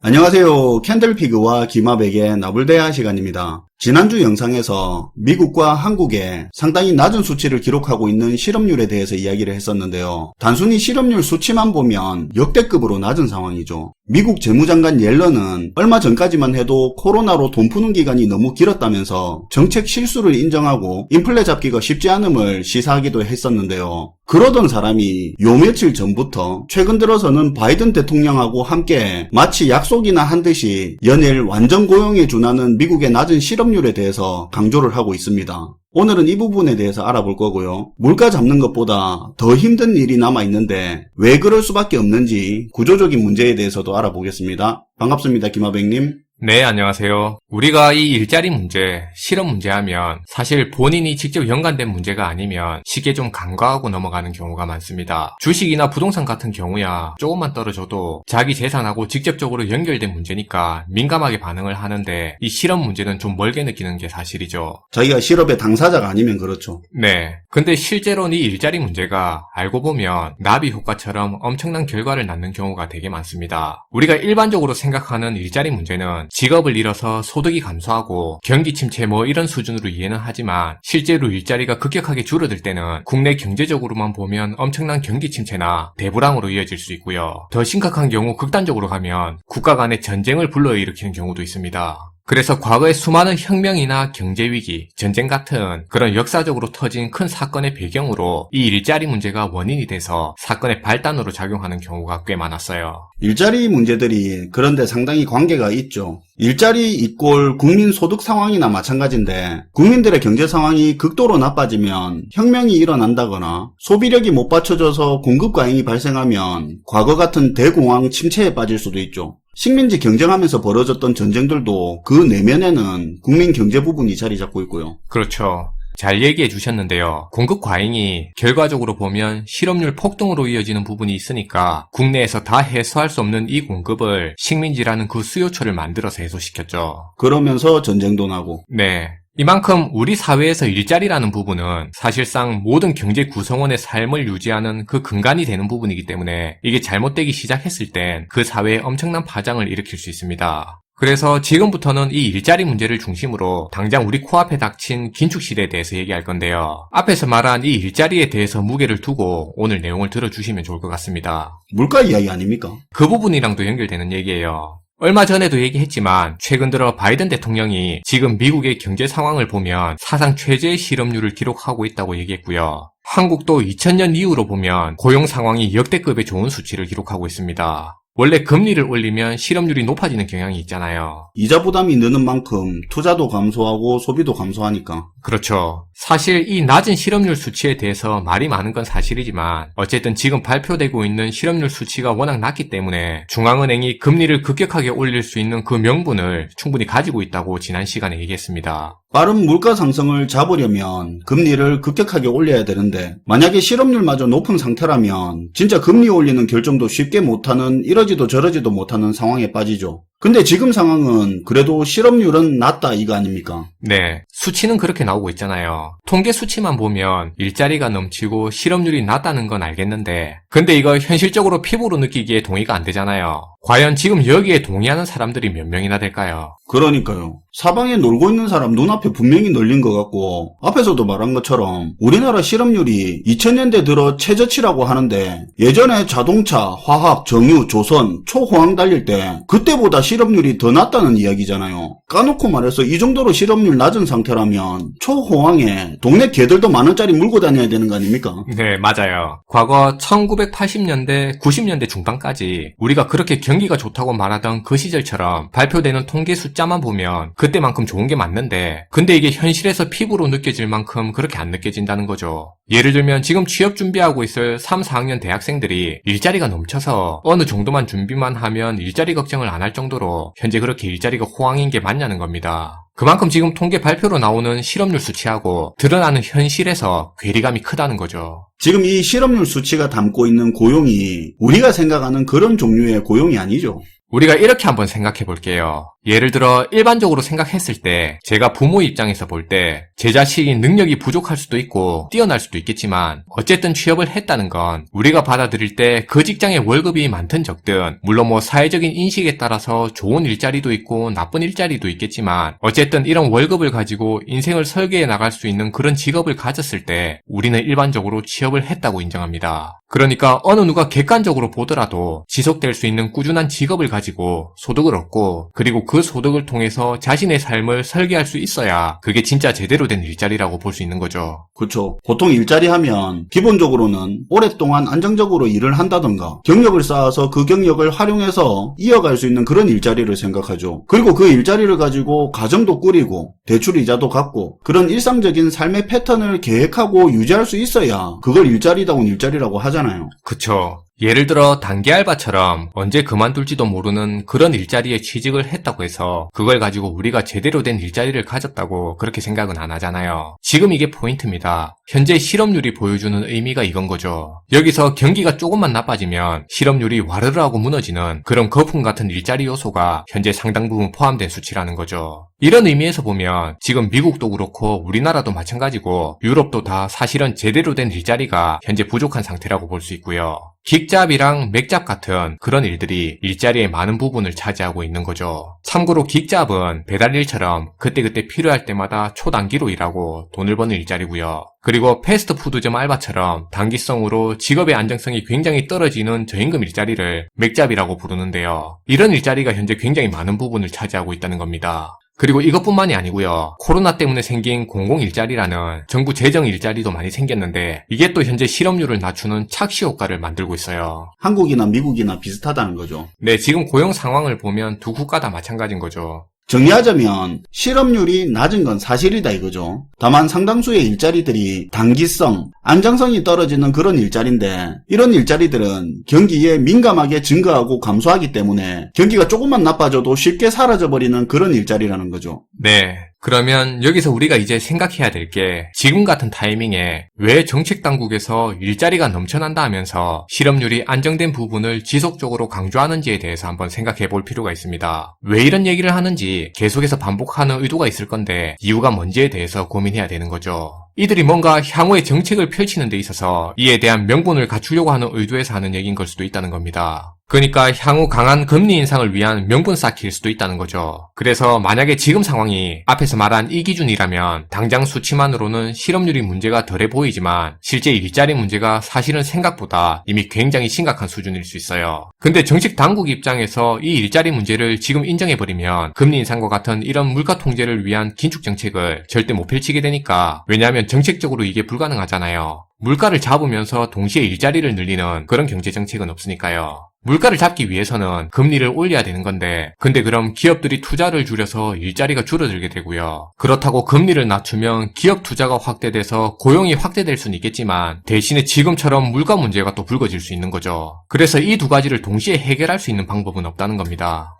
안녕하세요. 캔들피그와 기마백의 나불대화 시간입니다. 지난주 영상에서 미국과 한국에 상당히 낮은 수치를 기록하고 있는 실업률에 대해서 이야기를 했었는데요. 단순히 실업률 수치만 보면 역대급으로 낮은 상황이죠. 미국 재무장관 옐런은 얼마 전까지만 해도 코로나로 돈 푸는 기간이 너무 길었다면서 정책 실수를 인정하고 인플레 잡기가 쉽지 않음을 시사하기도 했었는데요. 그러던 사람이 요 며칠 전부터 최근 들어서는 바이든 대통령하고 함께 마치 약속이나 한 듯이 연일 완전 고용에 준하는 미국의 낮은 실업률에 대해서 강조를 하고 있습니다. 오늘은 이 부분에 대해서 알아볼 거고요. 물가 잡는 것보다 더 힘든 일이 남아있는데 왜 그럴 수밖에 없는지 구조적인 문제에 대해서도 알아보겠습니다. 반갑습니다. 김하백님. 네, 안녕하세요. 우리가 이 일자리 문제, 실업 문제 하면 사실 본인이 직접 연관된 문제가 아니면 쉽게 좀 간과하고 넘어가는 경우가 많습니다. 주식이나 부동산 같은 경우야 조금만 떨어져도 자기 재산하고 직접적으로 연결된 문제니까 민감하게 반응을 하는데 이 실업 문제는 좀 멀게 느끼는 게 사실이죠. 자기가 실업의 당사자가 아니면 그렇죠. 네. 근데 실제로는 이 일자리 문제가 알고 보면 나비 효과처럼 엄청난 결과를 낳는 경우가 되게 많습니다. 우리가 일반적으로 생각하는 일자리 문제는 직업을 잃어서 소득이 감소하고 경기 침체 이런 수준으로 이해는 하지만 실제로 일자리가 급격하게 줄어들 때는 국내 경제적으로만 보면 엄청난 경기 침체나 대불황으로 이어질 수 있고요. 더 심각한 경우 극단적으로 가면 국가 간의 전쟁을 불러일으키는 경우도 있습니다. 그래서 과거에 수많은 혁명이나 경제위기, 전쟁 같은 그런 역사적으로 터진 큰 사건의 배경으로 이 일자리 문제가 원인이 돼서 사건의 발단으로 작용하는 경우가 꽤 많았어요. 일자리 문제들이 그런데 상당히 관계가 있죠. 일자리 이꼴 국민 소득 상황이나 마찬가지인데 국민들의 경제 상황이 극도로 나빠지면 혁명이 일어난다거나 소비력이 못 받쳐져서 공급 과잉이 발생하면 과거 같은 대공황 침체에 빠질 수도 있죠. 식민지 경쟁하면서 벌어졌던 전쟁들도 그 내면에는 국민 경제 부분이 자리 잡고 있고요. 그렇죠. 잘 얘기해 주셨는데요. 공급 과잉이 결과적으로 보면 실업률 폭등으로 이어지는 부분이 있으니까 국내에서 다 해소할 수 없는 이 공급을 식민지라는 그 수요처를 만들어서 해소시켰죠. 그러면서 전쟁도 나고. 네. 이만큼 우리 사회에서 일자리라는 부분은 사실상 모든 경제 구성원의 삶을 유지하는 그 근간이 되는 부분이기 때문에 이게 잘못되기 시작했을 땐 그 사회에 엄청난 파장을 일으킬 수 있습니다. 그래서 지금부터는 이 일자리 문제를 중심으로 당장 우리 코앞에 닥친 긴축시대에 대해서 얘기할 건데요. 앞에서 말한 이 일자리에 대해서 무게를 두고 오늘 내용을 들어주시면 좋을 것 같습니다. 물가 이야기 아닙니까? 그 부분이랑도 연결되는 얘기예요. 얼마 전에도 얘기했지만 최근 들어 바이든 대통령이 지금 미국의 경제 상황을 보면 사상 최저의 실업률을 기록하고 있다고 얘기했고요. 한국도 2000년 이후로 보면 고용 상황이 역대급의 좋은 수치를 기록하고 있습니다. 원래 금리를 올리면 실업률이 높아지는 경향이 있잖아요. 이자 부담이 느는 만큼 투자도 감소하고 소비도 감소하니까. 그렇죠. 사실 이 낮은 실업률 수치에 대해서 말이 많은 건 사실이지만 어쨌든 지금 발표되고 있는 실업률 수치가 워낙 낮기 때문에 중앙은행이 금리를 급격하게 올릴 수 있는 그 명분을 충분히 가지고 있다고 지난 시간에 얘기했습니다. 빠른 물가 상승을 잡으려면 금리를 급격하게 올려야 되는데 만약에 실업률마저 높은 상태라면 진짜 금리 올리는 결정도 쉽게 못하는 이러지도 저러지도 못하는 상황에 빠지죠. 근데 지금 상황은 그래도 실업률은 낮다 이거 아닙니까? 네, 수치는 그렇게 나오고 있잖아요. 통계 수치만 보면 일자리가 넘치고 실업률이 낮다는 건 알겠는데 근데 이거 현실적으로 피부로 느끼기에 동의가 안 되잖아요. 과연 지금 여기에 동의하는 사람들이 몇 명이나 될까요? 그러니까요. 사방에 놀고 있는 사람 눈앞에 분명히 널린 것 같고 앞에서도 말한 것처럼 우리나라 실업률이 2000년대 들어 최저치라고 하는데 예전에 자동차, 화학, 정유, 조선, 초호황 달릴 때 그때보다 실업률이 더 낮다는 이야기잖아요. 까놓고 말해서 이 정도로 실업률 낮은 상태라면 초호황에 동네 개들도 만원짜리 물고 다녀야 되는 거 아닙니까? 네, 맞아요. 과거 1980년대, 90년대 중반까지 우리가 그렇게 경기가 좋다고 말하던 그 시절처럼 발표되는 통계 숫자만 보면 그때만큼 좋은 게 맞는데 근데 이게 현실에서 피부로 느껴질 만큼 그렇게 안 느껴진다는 거죠. 예를 들면 지금 취업 준비하고 있을 3, 4학년 대학생들이 일자리가 넘쳐서 어느 정도만 준비만 하면 일자리 걱정을 안 할 정도로 현재 그렇게 일자리가 호황인 게 맞냐는 겁니다. 그만큼 지금 통계 발표로 나오는 실업률 수치하고 드러나는 현실에서 괴리감이 크다는 거죠. 지금 이 실업률 수치가 담고 있는 고용이 우리가 생각하는 그런 종류의 고용이 아니죠. 우리가 이렇게 한번 생각해 볼게요. 예를 들어 일반적으로 생각했을 때 제가 부모 입장에서 볼 때 제 자식이 능력이 부족할 수도 있고 뛰어날 수도 있겠지만 어쨌든 취업을 했다는 건 우리가 받아들일 때 그 직장의 월급이 많든 적든 물론 뭐 사회적인 인식에 따라서 좋은 일자리도 있고 나쁜 일자리도 있겠지만 어쨌든 이런 월급을 가지고 인생을 설계해 나갈 수 있는 그런 직업을 가졌을 때 우리는 일반적으로 취업을 했다고 인정합니다. 그러니까 어느 누가 객관적으로 보더라도 지속될 수 있는 꾸준한 직업을 가지고 소득을 얻고 그리고 그 소득을 통해서 자신의 삶을 설계할 수 있어야 그게 진짜 제대로 된 일자리라고 볼 수 있는 거죠. 그렇죠. 보통 일자리 하면 기본적으로는 오랫동안 안정적으로 일을 한다던가 경력을 쌓아서 그 경력을 활용해서 이어갈 수 있는 그런 일자리를 생각하죠. 그리고 그 일자리를 가지고 가정도 꾸리고 대출 이자도 갚고 그런 일상적인 삶의 패턴을 계획하고 유지할 수 있어야 그걸 일자리다운 일자리라고 하잖아요. 그쵸. 예를 들어 단기 알바처럼 언제 그만둘지도 모르는 그런 일자리에 취직을 했다고 해서 그걸 가지고 우리가 제대로 된 일자리를 가졌다고 그렇게 생각은 안 하잖아요. 지금 이게 포인트입니다. 현재 실업률이 보여주는 의미가 이건 거죠. 여기서 경기가 조금만 나빠지면 실업률이 와르르 하고 무너지는 그런 거품 같은 일자리 요소가 현재 상당 부분 포함된 수치라는 거죠. 이런 의미에서 보면 지금 미국도 그렇고 우리나라도 마찬가지고 유럽도 다 사실은 제대로 된 일자리가 현재 부족한 상태라고 볼 수 있고요. 긱잡이랑 맥잡 같은 그런 일들이 일자리의 많은 부분을 차지하고 있는 거죠. 참고로 긱잡은 배달일처럼 그때그때 필요할 때마다 초단기로 일하고 돈을 버는 일자리고요. 그리고 패스트푸드점 알바처럼 단기성으로 직업의 안정성이 굉장히 떨어지는 저임금 일자리를 맥잡이라고 부르는데요. 이런 일자리가 현재 굉장히 많은 부분을 차지하고 있다는 겁니다. 그리고 이것뿐만이 아니고요. 코로나 때문에 생긴 공공일자리라는 정부 재정 일자리도 많이 생겼는데 이게 또 현재 실업률을 낮추는 착시 효과를 만들고 있어요. 한국이나 미국이나 비슷하다는 거죠. 네, 지금 고용 상황을 보면 두 국가 다 마찬가지인 거죠. 정리하자면 실업률이 낮은 건 사실이다 이거죠. 다만 상당수의 일자리들이 단기성, 안정성이 떨어지는 그런 일자리인데 이런 일자리들은 경기에 민감하게 증가하고 감소하기 때문에 경기가 조금만 나빠져도 쉽게 사라져버리는 그런 일자리라는 거죠. 네. 그러면 여기서 우리가 이제 생각해야 될 게 지금 같은 타이밍에 왜 정책당국에서 일자리가 넘쳐난다 하면서 실업률이 안정된 부분을 지속적으로 강조하는지에 대해서 한번 생각해 볼 필요가 있습니다. 왜 이런 얘기를 하는지 계속해서 반복하는 의도가 있을 건데 이유가 뭔지에 대해서 고민해야 되는 거죠. 이들이 뭔가 향후의 정책을 펼치는 데 있어서 이에 대한 명분을 갖추려고 하는 의도에서 하는 얘기인 걸 수도 있다는 겁니다. 그러니까 향후 강한 금리 인상을 위한 명분 쌓기일 수도 있다는 거죠. 그래서 만약에 지금 상황이 앞에서 말한 이 기준이라면 당장 수치만으로는 실업률이 문제가 덜해 보이지만 실제 일자리 문제가 사실은 생각보다 이미 굉장히 심각한 수준일 수 있어요. 근데 정책 당국 입장에서 이 일자리 문제를 지금 인정해버리면 금리 인상과 같은 이런 물가 통제를 위한 긴축 정책을 절대 못 펼치게 되니까 왜냐하면 정책적으로 이게 불가능하잖아요. 물가를 잡으면서 동시에 일자리를 늘리는 그런 경제정책은 없으니까요. 물가를 잡기 위해서는 금리를 올려야 되는 건데 근데 그럼 기업들이 투자를 줄여서 일자리가 줄어들게 되고요. 그렇다고 금리를 낮추면 기업 투자가 확대돼서 고용이 확대될 수는 있겠지만 대신에 지금처럼 물가 문제가 또 불거질 수 있는 거죠. 그래서 이 두 가지를 동시에 해결할 수 있는 방법은 없다는 겁니다.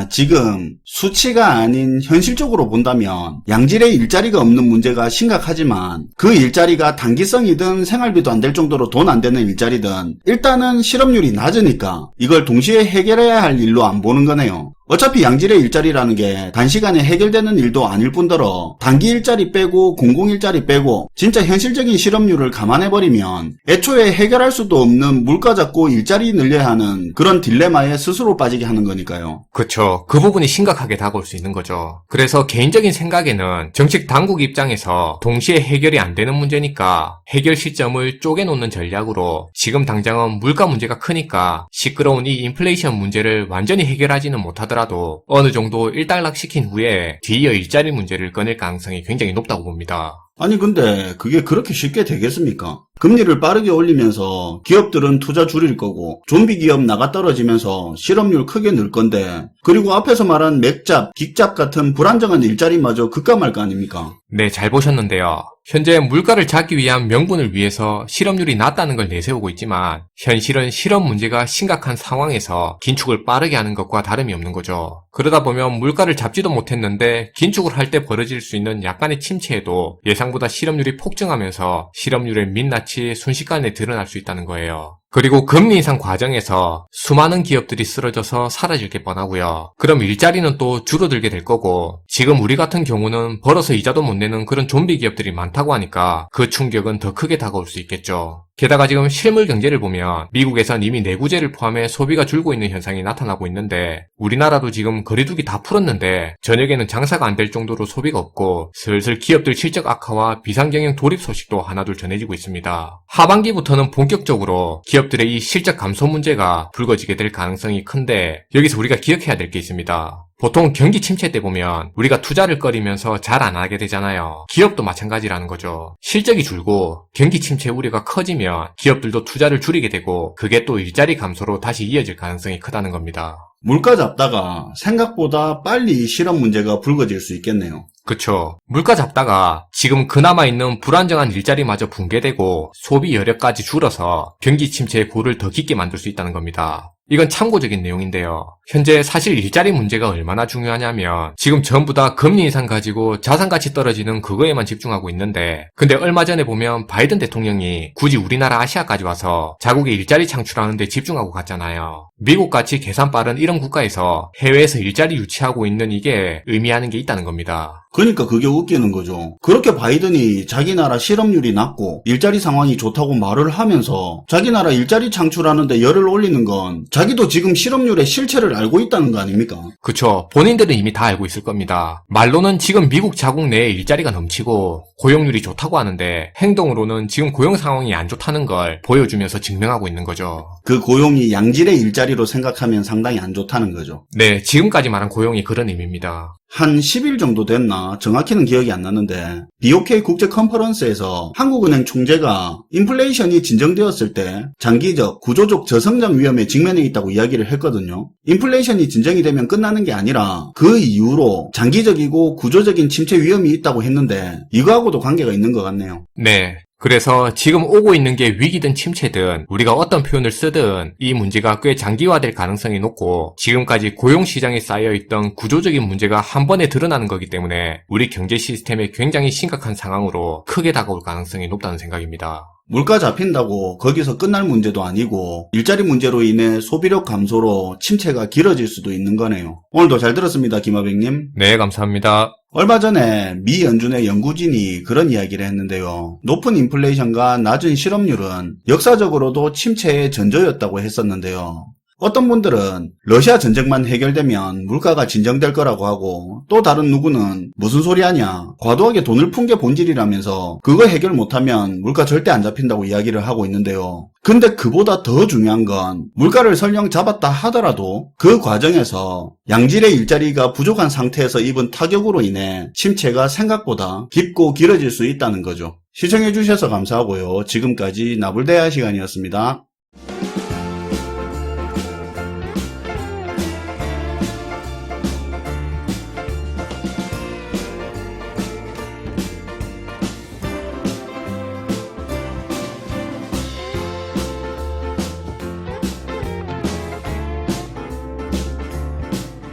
지금 수치가 아닌 현실적으로 본다면 양질의 일자리가 없는 문제가 심각하지만 그 일자리가 단기성이든 생활비도 안 될 정도로 돈 안 되는 일자리든 일단은 실업률이 낮으니까 이걸 동시에 해결해야 할 일로 안 보는 거네요. 어차피 양질의 일자리라는 게 단시간에 해결되는 일도 아닐 뿐더러 단기 일자리 빼고 공공 일자리 빼고 진짜 현실적인 실업률을 감안해버리면 애초에 해결할 수도 없는 물가 잡고 일자리 늘려야 하는 그런 딜레마에 스스로 빠지게 하는 거니까요. 그쵸. 그 부분이 심각하게 다가올 수 있는 거죠. 그래서 개인적인 생각에는 정책 당국 입장에서 동시에 해결이 안 되는 문제니까 해결 시점을 쪼개놓는 전략으로 지금 당장은 물가 문제가 크니까 시끄러운 이 인플레이션 문제를 완전히 해결하지는 못하더라도 어느 정도 일단락시킨 후에 뒤이어 일자리 문제를 꺼낼 가능성이 굉장히 높다고 봅니다. 아니 근데 그게 그렇게 쉽게 되겠습니까? 금리를 빠르게 올리면서 기업들은 투자 줄일 거고 좀비 기업 나가 떨어지면서 실업률 크게 늘 건데 그리고 앞에서 말한 맥잡, 긱잡 같은 불안정한 일자리마저 급감할 거 아닙니까? 네, 잘 보셨는데요. 현재 물가를 잡기 위한 명분을 위해서 실업률이 낮다는 걸 내세우고 있지만 현실은 실업 문제가 심각한 상황에서 긴축을 빠르게 하는 것과 다름이 없는 거죠. 그러다 보면 물가를 잡지도 못했는데 긴축을 할 때 벌어질 수 있는 약간의 침체에도 예상보다 실업률이 폭증하면서 실업률의 민낯이 순식간에 드러날 수 있다는 거예요. 그리고 금리 인상 과정에서 수많은 기업들이 쓰러져서 사라질 게 뻔하고요. 그럼 일자리는 또 줄어들게 될 거고, 지금 우리 같은 경우는 벌어서 이자도 못 내는 그런 좀비 기업들이 많다고 하니까 그 충격은 더 크게 다가올 수 있겠죠. 게다가 지금 실물 경제를 보면 미국에선 이미 내구재를 포함해 소비가 줄고 있는 현상이 나타나고 있는데, 우리나라도 지금 거리두기 다 풀었는데 저녁에는 장사가 안 될 정도로 소비가 없고 슬슬 기업들 실적 악화와 비상경영 돌입 소식도 하나둘 전해지고 있습니다. 하반기부터는 본격적으로 기업들의 이 실적 감소 문제가 불거지게 될 가능성이 큰데, 여기서 우리가 기억해야 될 게 있습니다. 보통 경기 침체 때 보면 우리가 투자를 꺼리면서 잘 안 하게 되잖아요. 기업도 마찬가지라는 거죠. 실적이 줄고 경기 침체 우려가 커지면 기업들도 투자를 줄이게 되고, 그게 또 일자리 감소로 다시 이어질 가능성이 크다는 겁니다. 물가 잡다가 생각보다 빨리 실업 문제가 불거질 수 있겠네요. 그쵸. 물가 잡다가 지금 그나마 있는 불안정한 일자리마저 붕괴되고 소비 여력까지 줄어서 경기 침체의 골을 더 깊게 만들 수 있다는 겁니다. 이건 참고적인 내용인데요. 현재 사실 일자리 문제가 얼마나 중요하냐면 지금 전부 다 금리 인상 가지고 자산가치 떨어지는 그거에만 집중하고 있는데, 근데 얼마 전에 보면 바이든 대통령이 굳이 우리나라 아시아까지 와서 자국의 일자리 창출하는 데 집중하고 갔잖아요. 미국같이 계산 빠른 이런 국가에서 해외에서 일자리 유치하고 있는 이게 의미하는 게 있다는 겁니다. 그러니까 그게 웃기는 거죠. 그렇게 바이든이 자기 나라 실업률이 낮고 일자리 상황이 좋다고 말을 하면서 자기 나라 일자리 창출하는데 열을 올리는 건 자기도 지금 실업률의 실체를 알고 있다는 거 아닙니까? 그쵸. 본인들은 이미 다 알고 있을 겁니다. 말로는 지금 미국 자국 내에 일자리가 넘치고 고용률이 좋다고 하는데, 행동으로는 지금 고용 상황이 안 좋다는 걸 보여주면서 증명하고 있는 거죠. 그 고용이 양질의 일자리로 생각하면 상당히 안 좋다는 거죠. 네, 지금까지 말한 고용이 그런 의미입니다. 한 10일 정도 됐나 정확히는 기억이 안 나는데, BOK 국제 컨퍼런스에서 한국은행 총재가 인플레이션이 진정되었을 때 장기적 구조적 저성장 위험에 직면해 있다고 이야기를 했거든요. 인플레이션이 진정이 되면 끝나는 게 아니라 그 이후로 장기적이고 구조적인 침체 위험이 있다고 했는데, 이거하고도 관계가 있는 것 같네요. 네. 그래서 지금 오고 있는 게 위기든 침체든 우리가 어떤 표현을 쓰든 이 문제가 꽤 장기화될 가능성이 높고, 지금까지 고용시장에 쌓여있던 구조적인 문제가 한 번에 드러나는 거기 때문에 우리 경제 시스템에 굉장히 심각한 상황으로 크게 다가올 가능성이 높다는 생각입니다. 물가 잡힌다고 거기서 끝날 문제도 아니고 일자리 문제로 인해 소비력 감소로 침체가 길어질 수도 있는 거네요. 오늘도 잘 들었습니다, 김하백님. 네, 감사합니다. 얼마 전에 미 연준의 연구진이 그런 이야기를 했는데요. 높은 인플레이션과 낮은 실업률은 역사적으로도 침체의 전조였다고 했었는데요. 어떤 분들은 러시아 전쟁만 해결되면 물가가 진정될 거라고 하고, 또 다른 누구는 무슨 소리 하냐, 과도하게 돈을 푼 게 본질이라면서 그거 해결 못하면 물가 절대 안 잡힌다고 이야기를 하고 있는데요. 근데 그보다 더 중요한 건 물가를 설령 잡았다 하더라도 그 과정에서 양질의 일자리가 부족한 상태에서 입은 타격으로 인해 침체가 생각보다 깊고 길어질 수 있다는 거죠. 시청해주셔서 감사하고요. 지금까지 나불대화 시간이었습니다.